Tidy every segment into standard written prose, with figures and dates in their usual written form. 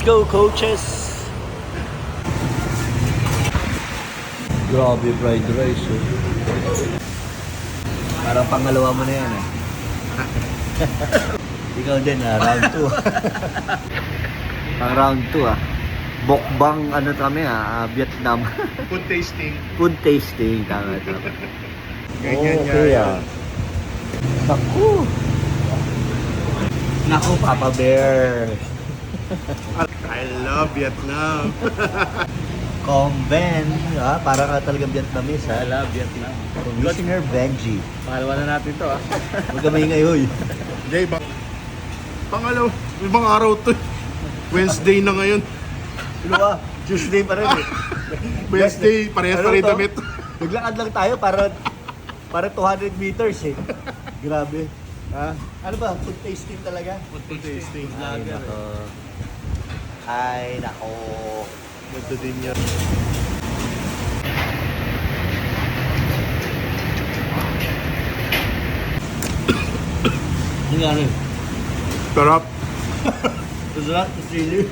go, coaches! Grabe, fried rice. Oh. Parang pangalawa mo na yan eh. Ikaw din round 2. Pang round 2 ah. Bokbang ano kami Vietnam. Food tasting. Food tasting, tama. Ganyan okay yan. Naku, Papa Bear. I love Vietnam. Conven, parang talagang Vietnamese ha. I love Vietnam. Commissioner Benji. Pangalawa na natin to Huwag ka maingay, hoy. Jay, pangalaw, ibang araw to. Wednesday na ngayon. Ano ba? Tuesday pa rin eh. Wednesday, parehas Ano pa rin to? damit. Naglakad lang tayo para 200 meters eh. Grabe. Ano ba? Food tasting talaga? Food tasting. Ay, nako. Ay, nako. Ganda din yan. Nangyari? Sarap. Masarap sa sili.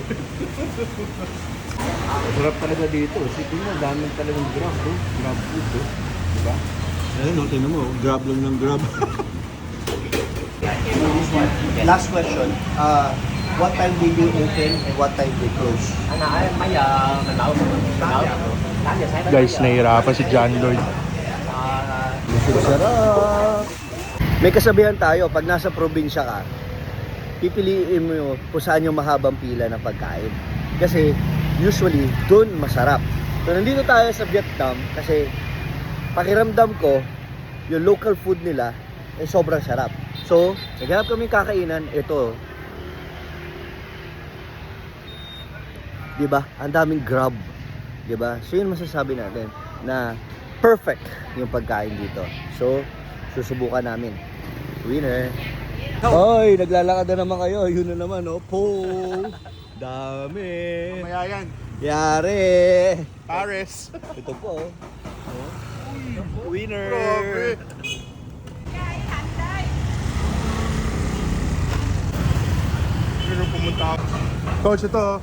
Masarap talaga dito. Sipin mo, dami talagang grab. Grab food. Diba? Ayun, tingnan mo. Grab lang ng grab. Last question. What time did you open and what time did you close? Guys, nahihirapan si John Lloyd. Sarap! May kasabihan tayo, pag nasa probinsya ka, pipiliin mo yung kung saan yung mahabang pila ng pagkain. Kasi usually, doon masarap. So nandito tayo sa Vietnam kasi pakiramdam ko, yung local food nila ay sobrang sarap. So, naghanap kami kakainan, ito. Diba? Ang daming grab. Diba? So yun masasabi natin na perfect yung pagkain dito. So, susubukan namin. Winner! Hoy, naglalakad na naman kayo. Yun na naman, oh. Po! Dami! Mamaya yan. Yari! Paris. Ito po, oh. Winner! Grabe. Sino pumunta ako? Coach, ito.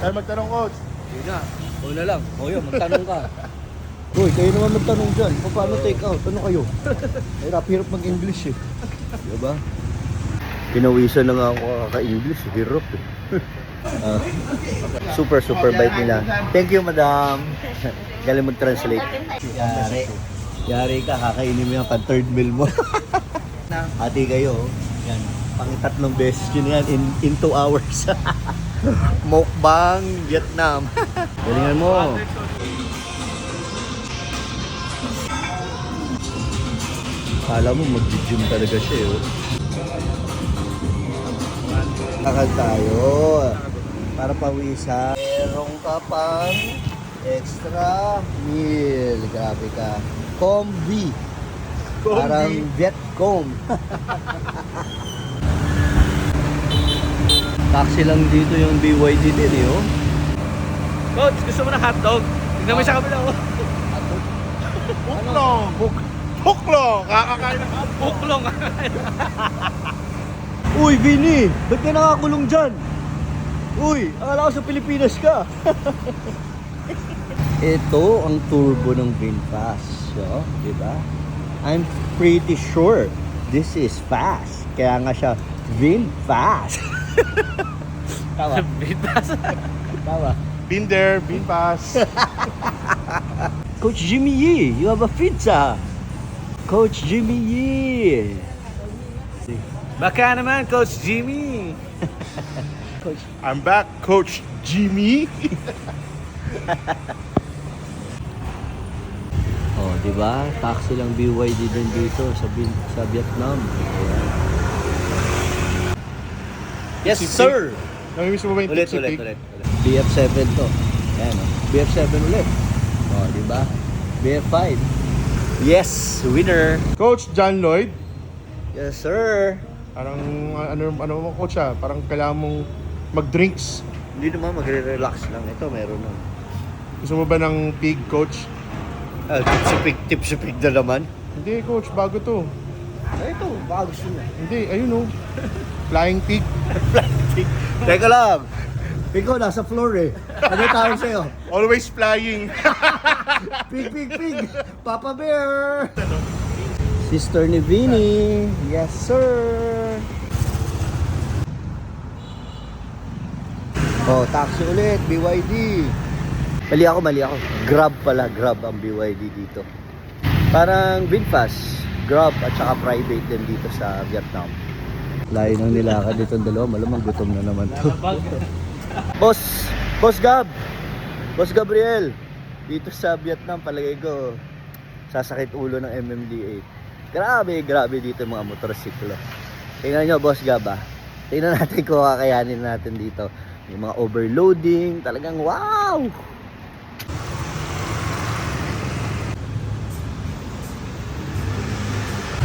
Tayo magtanong, coach. Yun na. O na lang. O yun, magtanong ka. Uy, kayo naman magtanong dyan. Paano take out? Ano kayo? Hirap mag-English eh. Diba? Pinawisan na nga ako kaka-English. Hirap eh. Super bite nila. Thank you, madam. Galing mag-translate. Yari ka, kakainin mo yan pang third meal mo. Hati kayo. Yan. Pang-tatlong beses yun yan in 2 hours. Mukbang Vietnam. Galingan mo. Kala mo mag-gym talaga siya eh. Lakad tayo. Para pawisan. Meron ka pang extra meal. Grabe ka. Combi. Parang Vietcom. Taxi lang dito yung BYD din eh, oh. Coach, gusto mo ng hotdog? Tignan mo sa kabila ko. Buklong. Buklong. Kakakain ng hotdog. Buklong. Uy, Vini! Ba't ka nakakulong dyan? Uy, akala ko sa Pilipinas ka. Ito ang turbo ng VinFast. So, diba? I'm pretty sure this is fast. Kaya nga siya VinFast. Tawa. Bitas. Tawa. Been there, been past. Coach Jimmy Yee, you have a pizza. Coach Jimmy Yee. Baka naman, Coach Jimmy. Coach. I'm back, Coach Jimmy. Oh, di ba? Taxi lang BYD din dito sa Vietnam. Ayan. Yes, sir. Namimiss mo ba yung Ulit. tipsy pig? BF7 to. Ayan, oh. BF7 ulit. Oh, di ba? BF5. Yes, winner. Coach John Lloyd. Yes, sir. Parang ano mo, coach, parang kailangan mong mag-drinks. Hindi naman, magre-relax lang. Ito, meron na. Gusto mo ba ng pig, coach? Tipsipig na naman. Hindi, coach, bago to. Ay, ito, baka gusto niya. Hindi, ayun, oh. Flying pig. Teka lang. Ikaw, nasa floor eh. Ano tawag sa'yo? Always flying. Pig, pig, pig! Papa Bear! Sister ni Vinny. Yes, sir! Oh, taxi ulit. BYD. Mali ako. Grab pala. Grab ang BYD dito. Parang VinFast. Grab at saka private din dito sa Vietnam. Layo nang nilakad dito ang dalawa. Malamang gutom na naman to. Boss Gab! Boss Gabriel! Dito sa Vietnam, palagay ko, sasakit ulo ng MMDA. Grabe dito yung mga motorsiklo. Tingnan nyo, Boss Gab ah. Tingnan natin kung kakayanin natin dito. Yung mga overloading, talagang wow!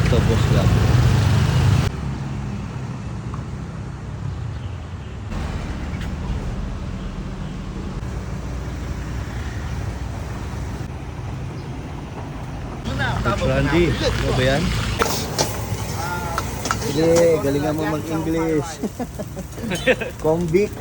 Ito, Boss Gab. Randy, ano ba yan? Sige, galingan mo mag-English. Convict.